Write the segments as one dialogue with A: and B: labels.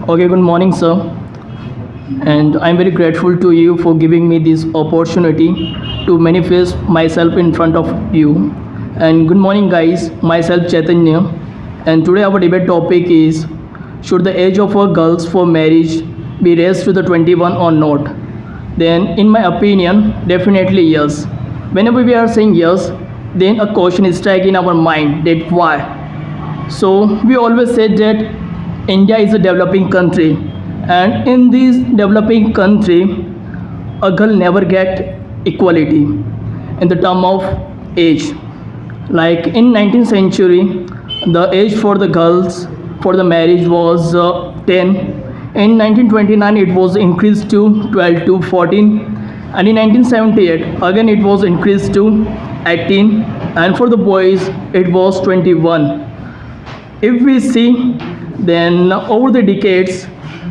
A: Okay, good morning, sir. And I'm very grateful to you for giving me this opportunity to manifest myself in front of you. And good morning, guys. Myself, Chaitanya. And today our debate topic is: should the age of our girls for marriage be raised to the 21 or not? Then, in my opinion, definitely yes. Whenever we are saying yes, then a question is strike in our mind that why. So we always said that India is a developing country, and in this developing country, a girl never get equality in the term of age. Like in 19th century, the age for the girls for the marriage was 10. In 1929, it was increased to 12 to 14, and in 1978, again it was increased to 18, and for the boys it was 21. If we see, then over the decades,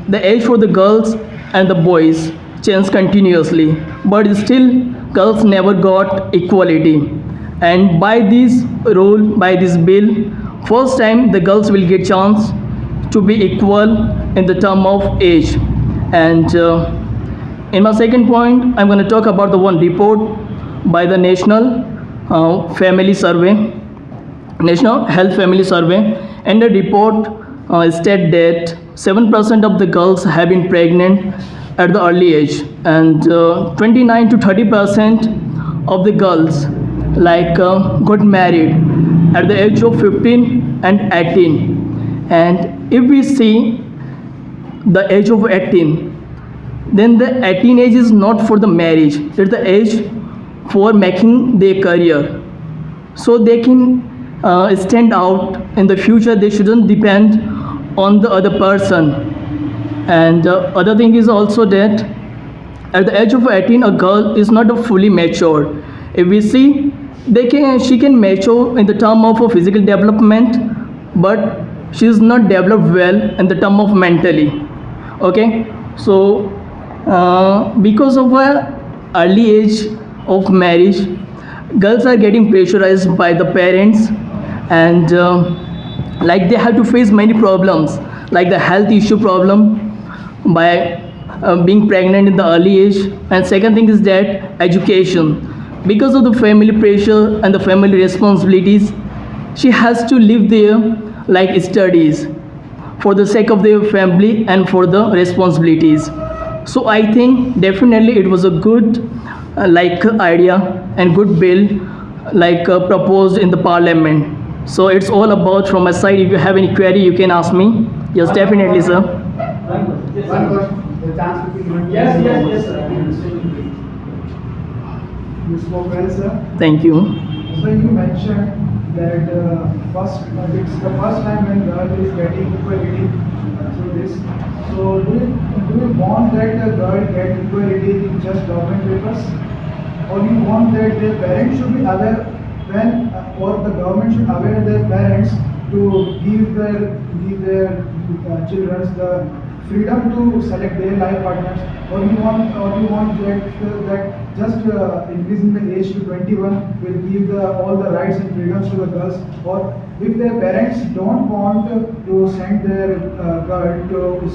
A: the age for the girls and the boys changed continuously, but still girls never got equality. And by this rule, by this bill, first time the girls will get chance to be equal in the term of age. And in my second point, I'm going to talk about the one report by the Family Survey, National Health Family Survey, and the report state that 7% of the girls have been pregnant at the early age, and 29 to 30% of the girls got married at the age of 15 and 18. And if we see the age of 18, then the 18 age is not for the marriage, it's the age for making their career, so they can stand out in the future. They shouldn't depend on the other person. And other thing is also that at the age of 18, a girl is not a fully matured. If we see, she can mature in the term of a physical development, but she is not developed well in the term of mentally. Okay, so because of her early age of marriage, girls are getting pressurized by the parents, and they have to face many problems, like the health issue problem by being pregnant in the early age. And second thing is that education, because of the family pressure and the family responsibilities, she has to leave their studies for the sake of their family and for the responsibilities. So I think definitely it was a good idea and good bill proposed in the parliament. So it's all about from my side. If you have any query, you can ask me. Yes, definitely, sir.
B: One question. The chance will be given.
A: Yes,
B: sir. You spoke well, sir.
A: Thank you.
B: So you mentioned that it's the first time when girl is getting equality through this. So do you want that the girl get equality in just government papers, or you want that their parents should be aware or the government should aware their parents to give their children the freedom to select their life partners, or you want that just increasing the age to 21 will give all the rights and freedoms to the girls, or if their parents don't want to send their girl to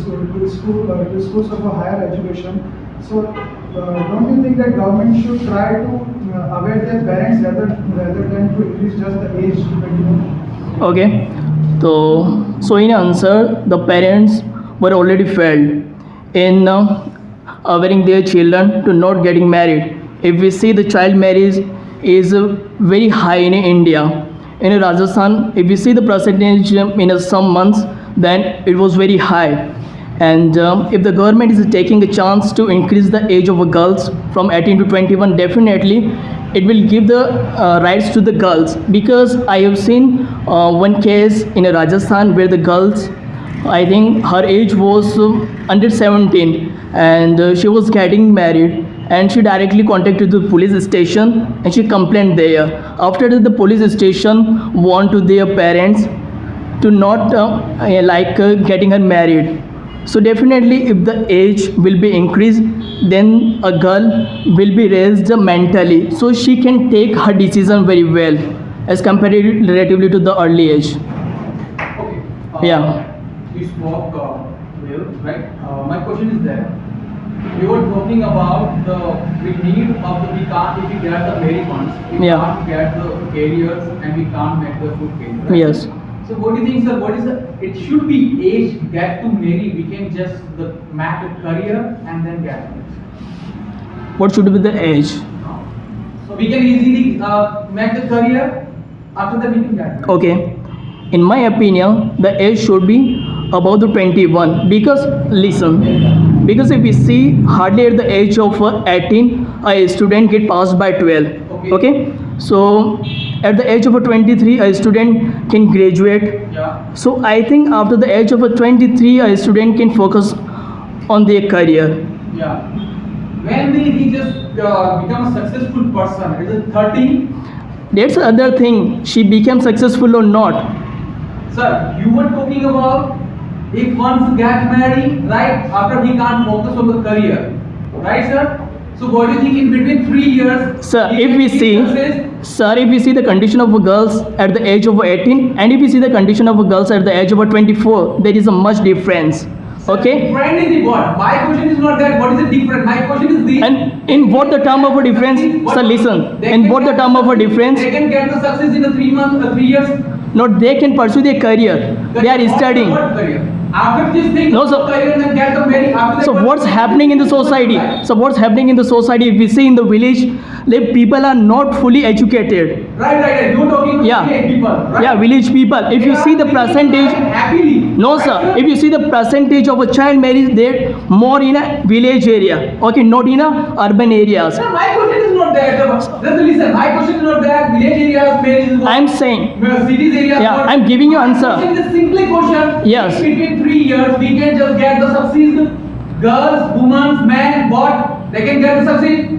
B: schools of a higher education, so don't you think that government should try to aware their parents rather than to increase just the age to 21?
A: Okay. So in answer, the parents were already failed in awareing their children to not getting married. If we see, the child marriage is very high in India. In Rajasthan, if we see the percentage in some months, then it was very high. And if the government is taking a chance to increase the age of girls from 18 to 21, definitely it will give the rights to the girls. Because I have seen one case in Rajasthan where the girls, I think her age was under 17, and she was getting married, and she directly contacted the police station and she complained there. After that, the police station warned to their parents to not getting her married. So definitely if the age will be increased, then a girl will be raised mentally, so she can take her decision very well as compared relatively to the early age.
C: Okay.
A: Yeah.
C: we spoke well, right? My question is that we were talking about the we need of the we can't if we get the very ones, we
A: Yeah.
C: can't get the careers and we can't make the good career. Right?
A: Yes.
C: So what do you think, sir? What is the? It should be age get to marry. We can just make a career and then get married.
A: What should be the age?
C: So we can easily make the career. After that we can get married.
A: Okay. In my opinion, the age should be about the 21 because listen, because if we see hardly at the age of 18 a student get passed by 12. Okay. So at the age of 23 a student can graduate.
C: Yeah.
A: So I think after the age of 23 a student can focus on their career.
C: Yeah. When will he just become a successful person? Is it 30?
A: That's the other thing. She became successful or not.
C: Sir, you were talking about if once get married, right? After he can't focus on the career, right, sir? So what do you think in between 3 years?
A: Sir,
C: he
A: if
C: can
A: we
C: be
A: see,
C: success?
A: sir, if we see the condition of girls at the age of 18 and if we see the condition of girls at the age of 24, there is a much difference. Okay.
C: Different is the what? My question is not that. What is the different? My question is the.
A: And in what the term of a difference, sir, listen. In what the term of a difference,
C: They can get the success in the 3 months, 3 years.
A: not they can pursue their career. They are studying.
C: What career? After this thing,
A: No, sir.
C: career and then get the married. After that,
A: So what's happening in the society? So what's happening in the society? If we see in the village, like people are not fully educated.
C: Right. You're talking
A: Yeah.
C: village people, right?
A: Yeah, village people. If you see the percentage,
C: happily.
A: no sir. If you see the percentage of a child marriage, they're more in a village area. Okay, not in a urban areas.
C: Sir, my question is not that. Just listen. My question is not that village areas marriage is what.
A: I'm saying,
C: Cities areas.
A: Yeah,
C: what.
A: I'm giving you answer.
C: My question is simply question.
A: Yes.
C: In between 3 years, we can just get the success. Girls, women, men, what? They can get the success.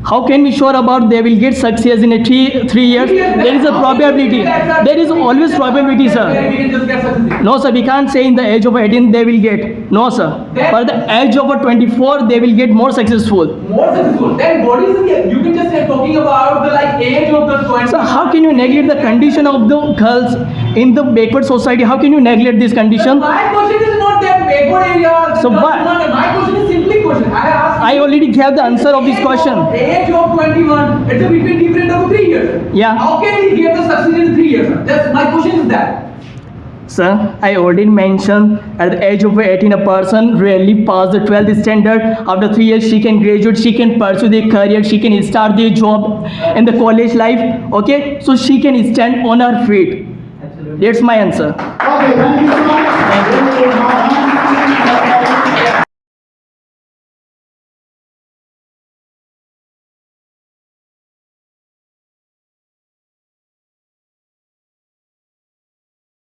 A: how can we sure about they will get success in a 3 years? There is a probability. There is always probability,
C: We
A: sir.
C: can just get success.
A: No, sir, we can't say in the age of 18 they will get. No, sir. For the age of 24, they will get more successful.
C: More successful. Then what is the? You can just say talking about the like age of the 20.
A: So how can you neglect the condition of the girls in the backward society? How can you neglect this condition?
C: My question is not that backward area.
A: So what?
C: My question is simply question. I asked.
A: I already gave the answer of this question.
C: Age of 21. It's a between different of 3 years.
A: Yeah.
C: How can we get the success in 3 years? Just my question is that.
A: Sir, I already mentioned at the age of 18 a person rarely pass the 12th standard. After 3 years she can graduate, she can pursue their career, she can start their job in the college life. Okay, so she can stand on her feet. That's my answer.
B: Okay, thank you so much.